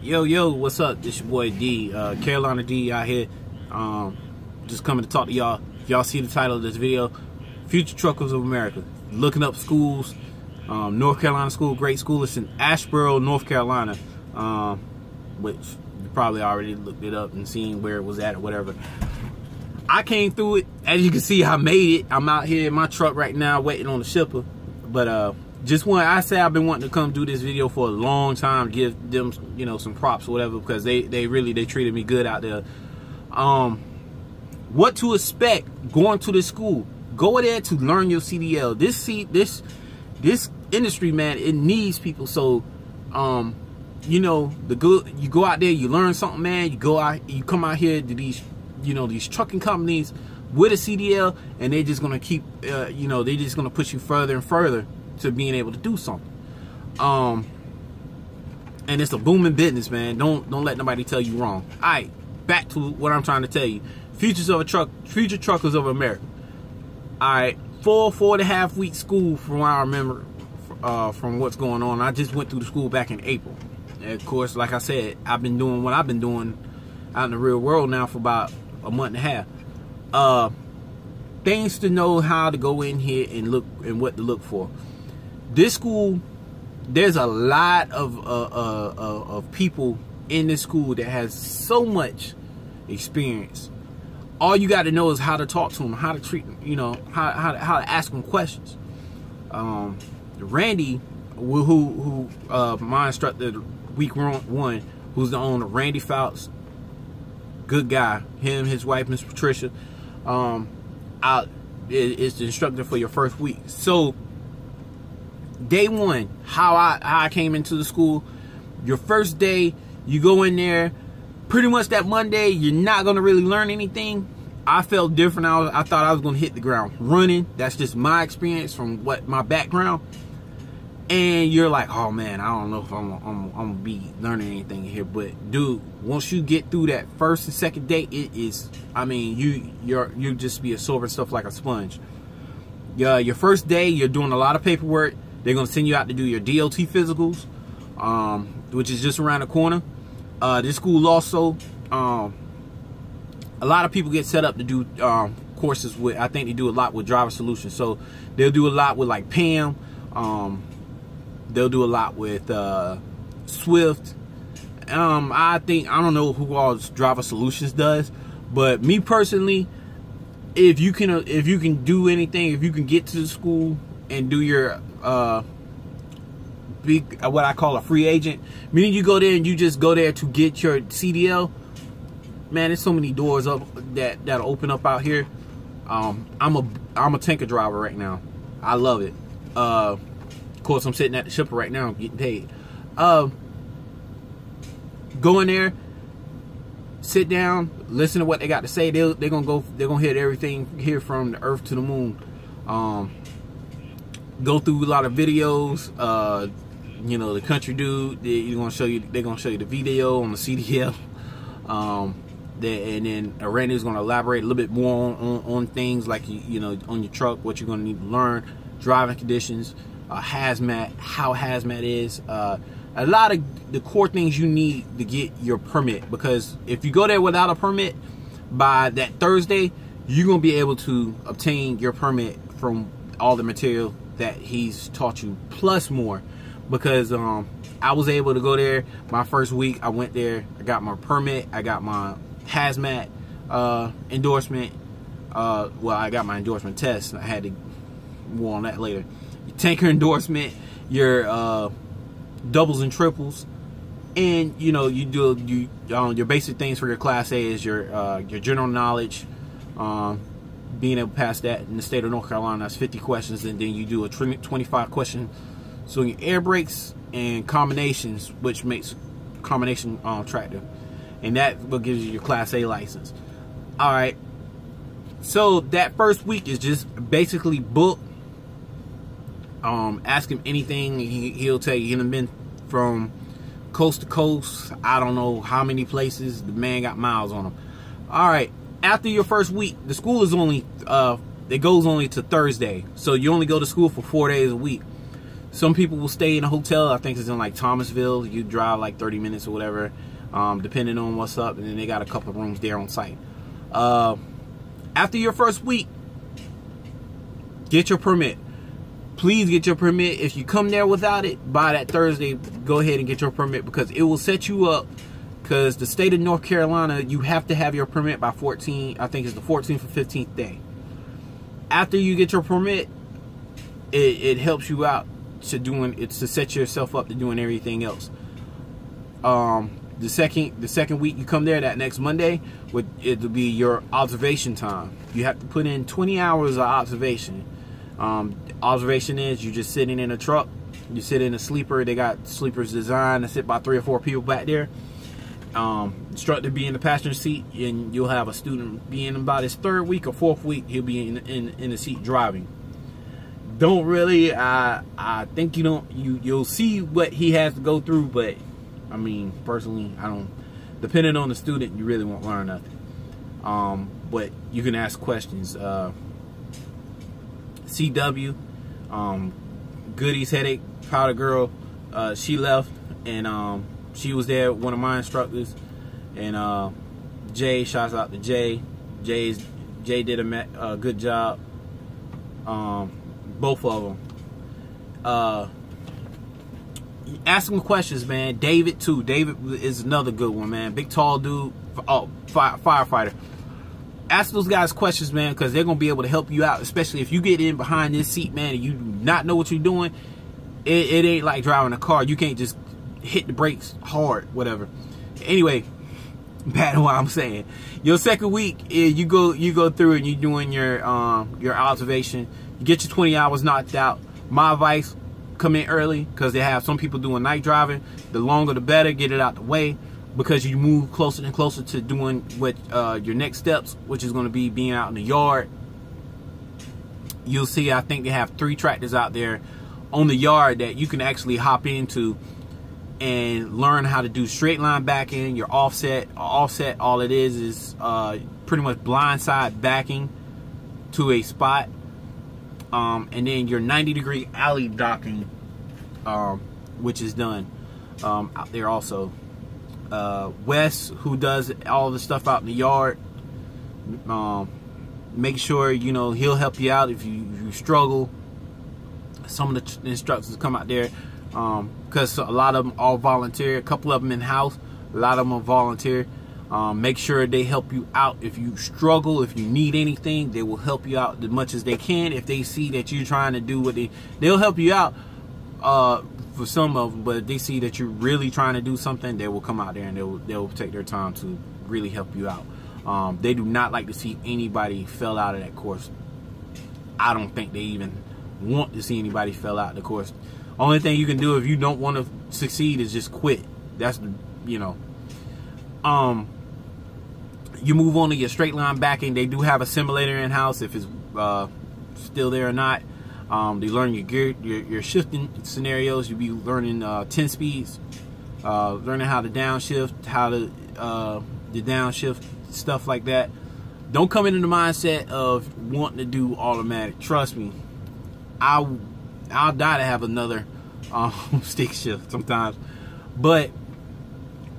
Yo, what's up? This your boy D, Carolina D out here. Just coming to talk to y'all. If y'all see the title of this video, Future Truckers of America. Looking up schools. North Carolina school, great school. It's in Ashboro, North Carolina, which you probably already looked it up and seen where it was at or whatever. I came through it. As you can see, I made it. I'm out here in my truck right now waiting on the shipper. But I've been wanting to come do this video for a long time, give them, you know, some props or whatever, because they treated me good out there. What to expect going to this school? Go there to learn your CDL. This industry, man, it needs people. So you know, you go out there, you learn something, man. You come out here to these, you know, these trucking companies with a CDL, and they're just gonna keep you know, they're just gonna push you further and further to being able to do something. And it's a booming business, man. Don't let nobody tell you wrong. All right, back to what I'm trying to tell you. Future Truckers of America. All right, 4.5 week school from what I remember, from what's going on. I just went through the school back in April. And of course, like I said, I've been doing what I've been doing out in the real world now for about a month and a half. Things to know, how to go in here and look, and what to look for. This school, there's a lot of people in this school that has so much experience. All you got to know is how to talk to them, how to treat them, you know, how to ask them questions. Randy, who my instructor week 1, who's the owner, Randy Fouts, good guy. Him, his wife, Miss Patricia, is the instructor for your first week. So day one, how I came into the school. Your first day, you go in there. Pretty much that Monday, you're not gonna really learn anything. I felt different. I thought I was gonna hit the ground running. That's just my experience from what my background. And you're like, oh man, I don't know if I'm gonna be learning anything here. But dude, once you get through that first and second day, it is, I mean, you just be absorbing stuff like a sponge. Your first day, you're doing a lot of paperwork. They're gonna send you out to do your DOT physicals, which is just around the corner. This school also, a lot of people get set up to do courses with, I think they do a lot with driver solutions. So they'll do a lot with like Pam. They'll do a lot with Swift. I don't know who all driver solutions does, but me personally, if you can do anything, if you can get to the school and do your what I call a free agent, meaning you go there and you just go there to get your CDL, man, there's so many doors up that'll open up out here. I'm a tanker driver right now. I love it. Of course, I'm sitting at the shipper right now getting paid. Go in there, sit down, listen to what they got to say. They're gonna hit everything here from the earth to the moon. Go through a lot of videos. You know, the country dude, they're gonna show you the video on the CDL. And then Randy's gonna elaborate a little bit more on things like, you know, on your truck, what you're gonna need to learn, driving conditions, hazmat, how hazmat is, a lot of the core things you need to get your permit. Because if you go there without a permit, by that Thursday, you're gonna be able to obtain your permit from all the material that he's taught you, plus more. Because I was able to go there my first week. I went there, I got my permit, I got my hazmat endorsement. Well, I got my endorsement test. I had to more on that later. Your tanker endorsement, your doubles and triples, and you know, you do your basic things for your Class A is your general knowledge. Being able to pass that in the state of North Carolina, that's 50 questions, and then you do a 25 question. So your air brakes and combinations, which makes combination tractor, and that what gives you your Class A license. All right. So that first week is just basically book. Ask him anything. He'll tell you. He's been from coast to coast. I don't know how many places. The man got miles on him. All right. After your first week, the school is only it goes only to Thursday, so you only go to school for 4 days a week. Some people will stay in a hotel. I think it's in like Thomasville. You drive like 30 minutes or whatever, depending on what's up. And then they got a couple of rooms there on site. After your first week, get your permit. Please get your permit. If you come there without it, by that Thursday, go ahead and get your permit, because it will set you up. Because the state of North Carolina, you have to have your permit by 14, I think it's the 14th or 15th day. After you get your permit, it helps you out to set yourself up to doing everything else. The second week you come there, that next Monday, it'll be your observation time. You have to put in 20 hours of observation. Observation is you just sitting in a truck. You sit in a sleeper. They got sleepers designed to sit by 3 or 4 people back there. Instructor be in the passenger seat, and you'll have a student be in about his 3rd week or 4th week. He'll be in the seat driving. Don't really, I think you'll see what he has to go through, but I mean, personally, I don't. Depending on the student, you really won't learn nothing. But you can ask questions. CW, Goody's headache, powder girl, she left, and she was there, one of my instructors, and Jay, shouts out to Jay. Jay did a good job. Both of them. Ask them questions, man. David too. David is another good one, man. Big tall dude. Oh, firefighter. Ask those guys questions, man, because they're gonna be able to help you out, especially if you get in behind this seat, man, and you do not know what you're doing. It ain't like driving a car. You can't just hit the brakes hard, whatever. Anyway, back to what I'm saying. Your second week, you go through and you're doing your observation. You get your 20 hours knocked out. My advice: come in early, because they have some people doing night driving. The longer the better. Get it out the way, because you move closer and closer to doing what your next steps, which is going to be being out in the yard. You'll see, I think they have 3 tractors out there on the yard that you can actually hop into and learn how to do straight line backing, your offset. Offset, all it is pretty much blindside backing to a spot. And then your 90-degree alley docking, which is done out there also. Wes, who does all the stuff out in the yard, make sure he'll help you out if you struggle. Some of the instructors come out there, because a lot of them are volunteer. A couple of them in house, a lot of them are volunteer. Make sure they help you out if you struggle. If you need anything, they will help you out as much as they can. If they see that you're trying to do what they'll help you out for some of them. But if they see that you're really trying to do something, they will come out there and they'll take their time to really help you out. They do not like to see anybody fail out of that course. I don't think they even want to see anybody fail out of the course. Only thing you can do if you don't want to succeed is just quit. That's you move on to your straight line backing. They do have a simulator in house if it's still there or not. They learn your gear, your shifting scenarios. You'll be learning 10 speeds, learning how to downshift, how to the downshift, stuff like that. Don't come into the mindset of wanting to do automatic. Trust me, I'll die to have another stick shift sometimes, but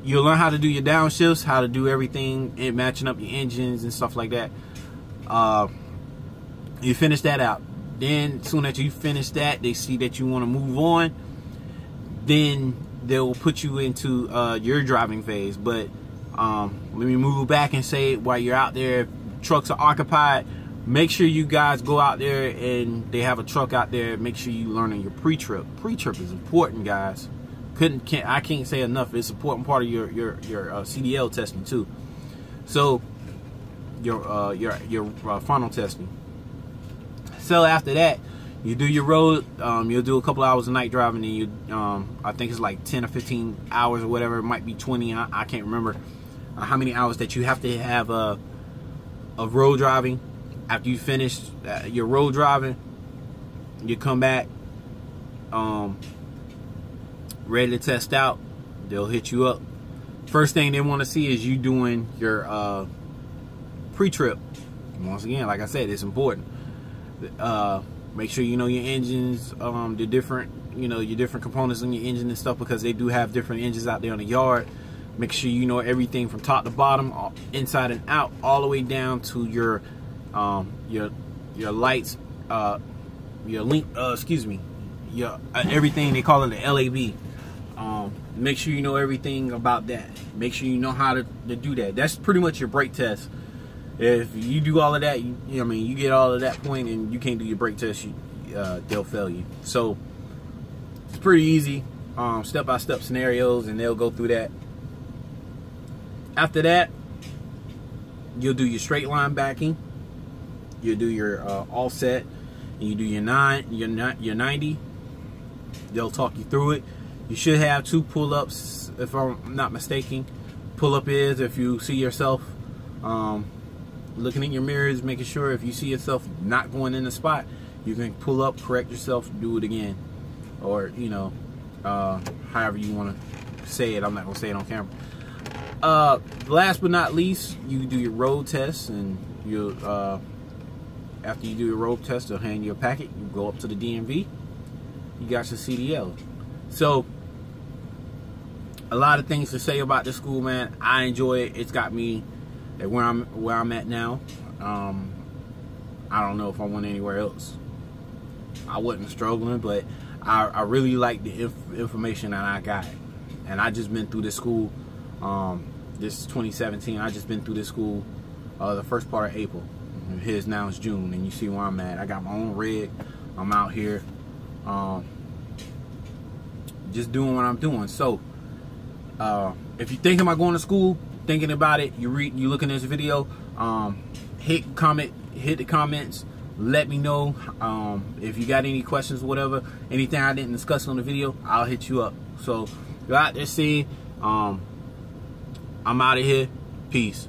you'll learn how to do your downshifts, how to do everything, and matching up your engines and stuff like that. You finish that out. Then, as soon as you finish that, they see that you want to move on. Then they'll put you into your driving phase. But let me move back and say, while you're out there, if trucks are occupied, make sure you guys go out there and they have a truck out there. Make sure you learning your pre-trip. Pre-trip is important, guys. I can't say enough. It's an important part of your CDL testing too. So your final testing. So after that, you do your road. You'll do a couple hours of night driving, and you I think it's like 10 or 15 hours or whatever. It might be 20. I can't remember how many hours that you have to have of road driving. After you finish your road driving, you come back ready to test out. They'll hit you up. First thing they want to see is you doing your pre-trip. Once again, like I said, it's important. Make sure you know your engines, the different your different components on your engine and stuff, because they do have different engines out there on the yard. Make sure you know everything from top to bottom, inside and out, all the way down to your lights, your link, your everything. They call it the LAB. Make sure you know everything about that. Make sure you know how to do that. That's pretty much your brake test. If you do all of that, you get all of that point and you can't do your brake test, they'll fail you. So it's pretty easy, step-by-step scenarios, and they'll go through that. After that, you'll do your straight line backing. You'll do your offset, and you do your 90. They'll talk you through it. You should have 2 pull-ups, if I'm not mistaken. Pull-up is if you see yourself looking in your mirrors, making sure if you see yourself not going in the spot, you can pull up, correct yourself, do it again, or however you want to say it. I'm not gonna say it on camera. Last but not least, you do your road test, and you after you do your road test, they'll hand you a packet. You go up to the DMV. You got your CDL. So a lot of things to say about this school, man. I enjoy it. It's got me at where I'm at now. I don't know if I went anywhere else. I wasn't struggling, but I really like the information that I got. And I just been through this school. This is 2017. I just been through this school the first part of April. Here's now it's June, and you see where I'm at. I got my own rig. I'm out here just doing what I'm doing. So if you're thinking about going to school, thinking about it, you looking at this video, hit the comments, let me know if you got any questions or whatever, anything I didn't discuss on the video, I'll hit you up. So go out there, see, I'm out of here. Peace.